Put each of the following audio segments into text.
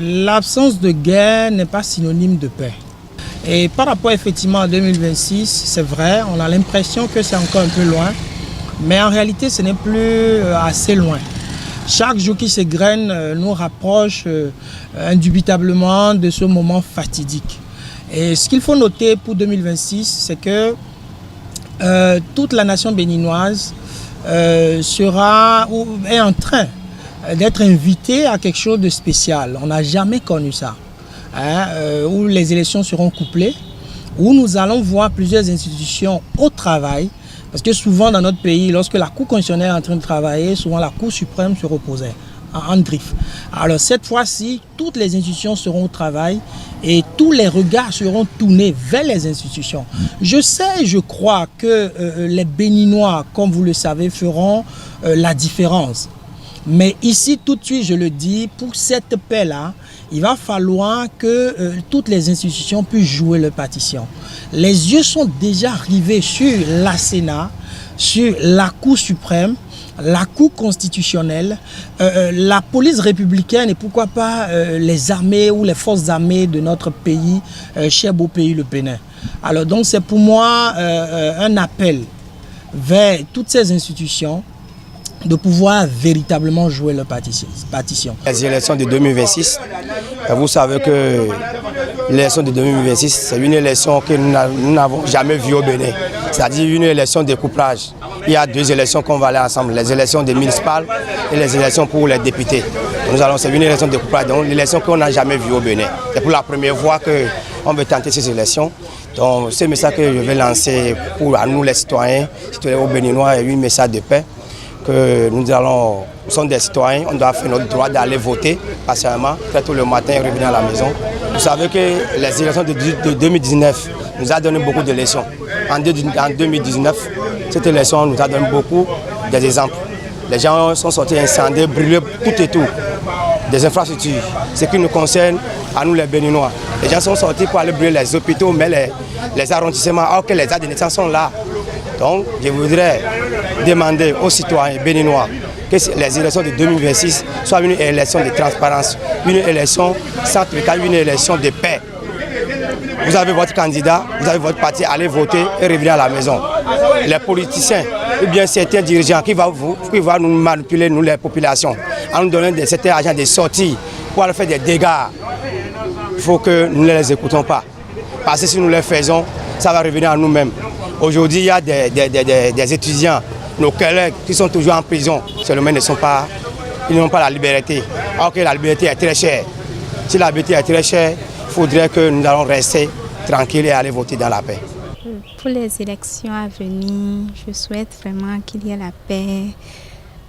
L'absence de guerre n'est pas synonyme de paix. Et par rapport effectivement à 2026, c'est vrai, on a l'impression que c'est encore un peu loin, mais en réalité ce n'est plus assez loin. Chaque jour qui s'égrène nous rapproche indubitablement de ce moment fatidique. Et ce qu'il faut noter pour 2026, c'est que toute la nation béninoise est en train d'être invitée à quelque chose de spécial. On n'a jamais connu ça. Où les élections seront couplées, où nous allons voir plusieurs institutions au travail, parce que souvent dans notre pays, lorsque la Cour constitutionnelle est en train de travailler, souvent la Cour suprême se reposait en griffe. Alors cette fois-ci, toutes les institutions seront au travail et tous les regards seront tournés vers les institutions. Je sais, je crois que les Béninois, comme vous le savez, feront la différence. Mais ici, tout de suite, je le dis, pour cette paix-là, il va falloir que toutes les institutions puissent jouer leur partition. Les yeux sont déjà rivés sur la Sénat, sur la Cour suprême, la Cour constitutionnelle, la police républicaine et pourquoi pas les armées ou les forces armées de notre pays, cher beau pays, le Bénin. Alors donc c'est pour moi un appel vers toutes ces institutions de pouvoir véritablement jouer leur partition. Les élections de 2026, vous savez que l'élection de 2026, c'est une élection que nous n'avons jamais vue au Bénin. C'est-à-dire une élection de couplage. Il y a deux élections qu'on va aller ensemble, les élections des municipales et les élections pour les députés. C'est une élection de couplage, donc l'élection qu'on n'a jamais vue au Bénin. C'est pour la première fois qu'on veut tenter ces élections. Donc ce message que je vais lancer pour nous les citoyens au Béninois est un message de paix. Que nous sommes des citoyens, on doit faire notre droit d'aller voter patiemment, très tôt le matin et revenir à la maison. Vous savez que les élections de 2019 nous a donné beaucoup de leçons. En 2019, cette élection nous a donné beaucoup d'exemples. Les gens sont sortis incendiés, brûlés tout et tout, des infrastructures, ce qui nous concerne à nous les Béninois. Les gens sont sortis pour aller brûler les hôpitaux, mais les arrondissements, alors que les actes de naissance sont là. Donc, je voudrais demander aux citoyens béninois que les élections de 2026 soient une élection de transparence, une élection sans tricage, une élection de paix. Vous avez votre candidat, vous avez votre parti, allez voter et revenir à la maison. Les politiciens ou bien certains dirigeants qui vont nous manipuler, nous les populations, en nous donnant certains agents de sortie pour aller faire des dégâts, il faut que nous ne les écoutons pas. Parce que si nous les faisons, ça va revenir à nous-mêmes. Aujourd'hui, il y a des étudiants, nos collègues qui sont toujours en prison, seulement ils n'ont pas la liberté. Alors que la liberté est très chère. Si la liberté est très chère, il faudrait que nous allons rester tranquilles et aller voter dans la paix. Pour les élections à venir, je souhaite vraiment qu'il y ait la paix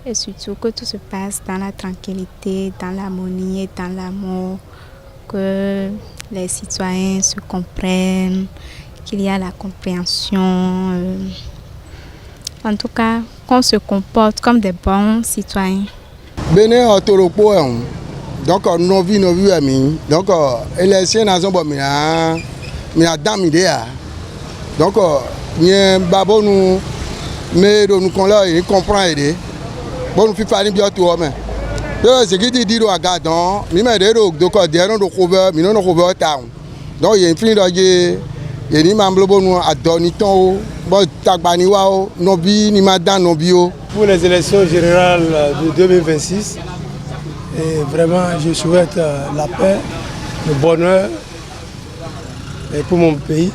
et surtout que tout se passe dans la tranquillité, dans l'harmonie et dans l'amour, que les citoyens se comprennent, qu'il y a la compréhension, en tout cas qu'on se comporte comme des bons citoyens. Bénin autoropo donc nos vies amis donc élection nation bon mina dame idea donc ni babo nous mais nous qu'on là il comprend aider bon nous fait bien tout mais ce qui dit do agadon mi me de donc derrière nous couvert mi non couvert town donc il y a infini de et ni mamblobo nous adoniton bon tagbaniwa nobi ni madan nobio. Pour les élections générales de 2026, et vraiment je souhaite la paix, le bonheur pour mon pays.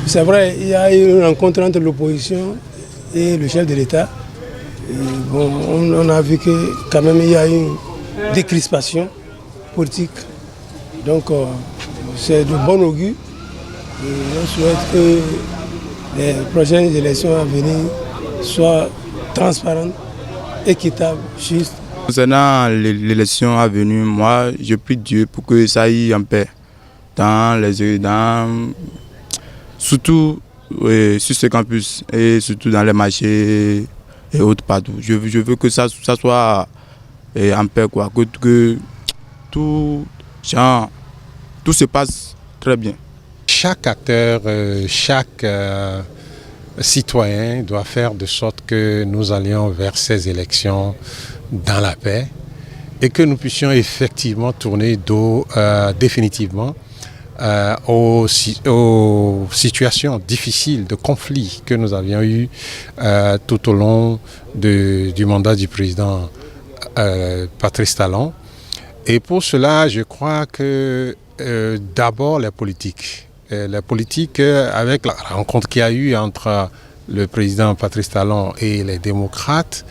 C'est vrai, il y a eu une rencontre entre l'opposition et le chef de l'État. Bon, on a vu que quand même il y a une décrispation politique. Donc c'est de bon augure. Et on souhaite que les prochaines élections à venir soient transparentes, équitables, justes. Concernant l'élection à venir, moi je prie Dieu pour que ça aille en paix. Surtout sur ce campus et surtout dans les marchés et autres partout. Je veux que ça soit en paix, quoi, que tout se passe très bien. Chaque acteur, chaque citoyen doit faire de sorte que nous allions vers ces élections dans la paix et que nous puissions effectivement tourner dos définitivement aux situations difficiles de conflit que nous avions eues tout au long du mandat du président Patrice Talon. Et pour cela, je crois que d'abord les politiques. Avec la rencontre qu'il y a eu entre le président Patrice Talon et les démocrates,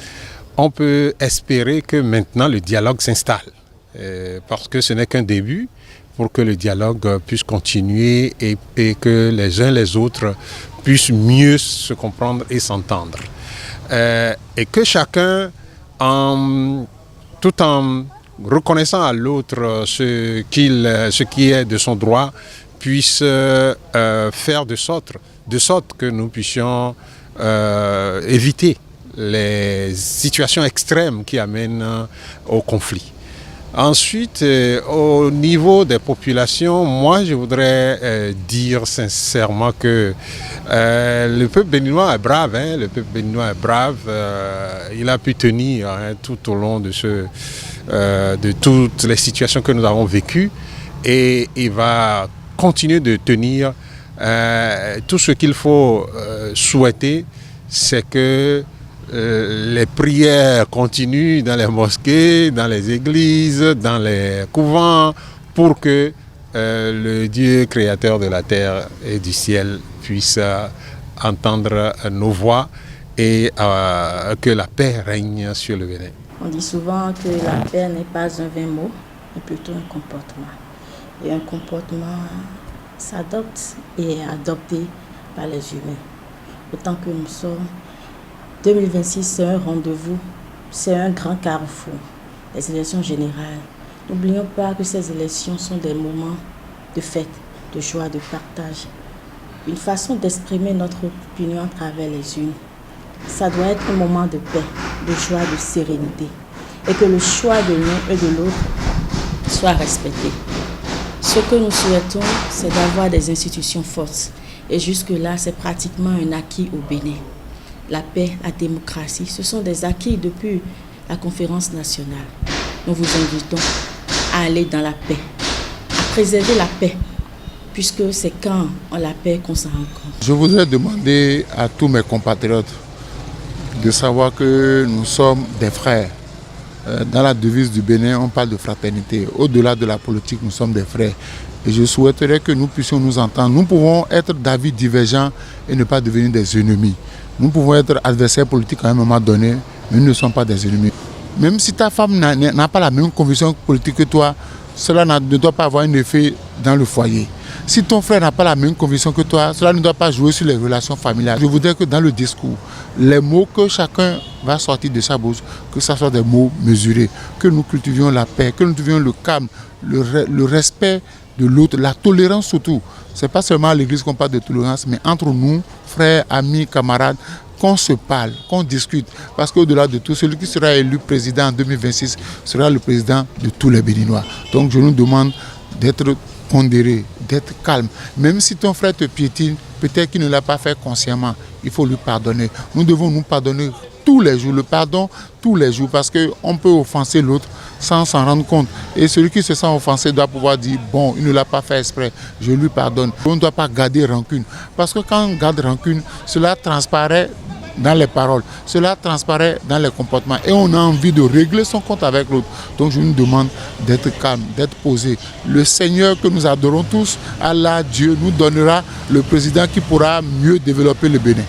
on peut espérer que maintenant le dialogue s'installe. Parce que ce n'est qu'un début pour que le dialogue puisse continuer et que les uns les autres puissent mieux se comprendre et s'entendre. Et que chacun, tout en reconnaissant à l'autre ce qui est de son droit, puisse faire de sorte que nous puissions éviter les situations extrêmes qui amènent au conflit. Ensuite, au niveau des populations, moi je voudrais dire sincèrement que le peuple béninois est brave, il a pu tenir tout au long de toutes les situations que nous avons vécues et il va continuer de tenir. Tout ce qu'il faut souhaiter, c'est que les prières continuent dans les mosquées, dans les églises, dans les couvents, pour que le Dieu créateur de la terre et du ciel puisse entendre nos voix et que la paix règne sur le Bénin. On dit souvent que la paix n'est pas un vain mot, mais plutôt un comportement. Et un comportement s'adopte et est adopté par les humains. Autant que nous sommes, 2026 c'est un rendez-vous, c'est un grand carrefour, les élections générales. N'oublions pas que ces élections sont des moments de fête, de joie, de partage. Une façon d'exprimer notre opinion à travers les urnes. Ça doit être un moment de paix, de joie, de sérénité. Et que le choix de l'un et de l'autre soit respecté. Ce que nous souhaitons, c'est d'avoir des institutions fortes. Et jusque-là, c'est pratiquement un acquis au Bénin. La paix, la démocratie, ce sont des acquis depuis la conférence nationale. Nous vous invitons à aller dans la paix, à préserver la paix, puisque c'est quand on a la paix qu'on s'en rend compte. Je voudrais demander à tous mes compatriotes de savoir que nous sommes des frères. Dans la devise du Bénin, on parle de fraternité. Au-delà de la politique, nous sommes des frères. Et je souhaiterais que nous puissions nous entendre. Nous pouvons être d'avis divergents et ne pas devenir des ennemis. Nous pouvons être adversaires politiques à un moment donné, mais nous ne sommes pas des ennemis. Même si ta femme n'a pas la même conviction politique que toi, cela ne doit pas avoir un effet dans le foyer. Si ton frère n'a pas la même conviction que toi, cela ne doit pas jouer sur les relations familiales. Je voudrais que dans le discours, les mots que chacun va sortir de sa bouche, que ce soit des mots mesurés, que nous cultivions la paix, que nous cultivions le calme, le respect de l'autre, la tolérance surtout. Ce n'est pas seulement à l'église qu'on parle de tolérance, mais entre nous, frères, amis, camarades, qu'on se parle, qu'on discute. Parce qu'au-delà de tout, celui qui sera élu président en 2026 sera le président de tous les Béninois. Donc je nous demande d'être pondéré, d'être calme. Même si ton frère te piétine, peut-être qu'il ne l'a pas fait consciemment, il faut lui pardonner. Nous devons nous pardonner tous les jours, le pardon tous les jours, parce qu'on peut offenser l'autre sans s'en rendre compte. Et celui qui se sent offensé doit pouvoir dire, bon, il ne l'a pas fait exprès, je lui pardonne. On ne doit pas garder rancune, parce que quand on garde rancune, cela transparaît dans les paroles, cela transparaît dans les comportements et on a envie de régler son compte avec l'autre. Donc je nous demande d'être calme, d'être posé. Le Seigneur que nous adorons tous, Allah, Dieu, nous donnera le président qui pourra mieux développer le Bénin.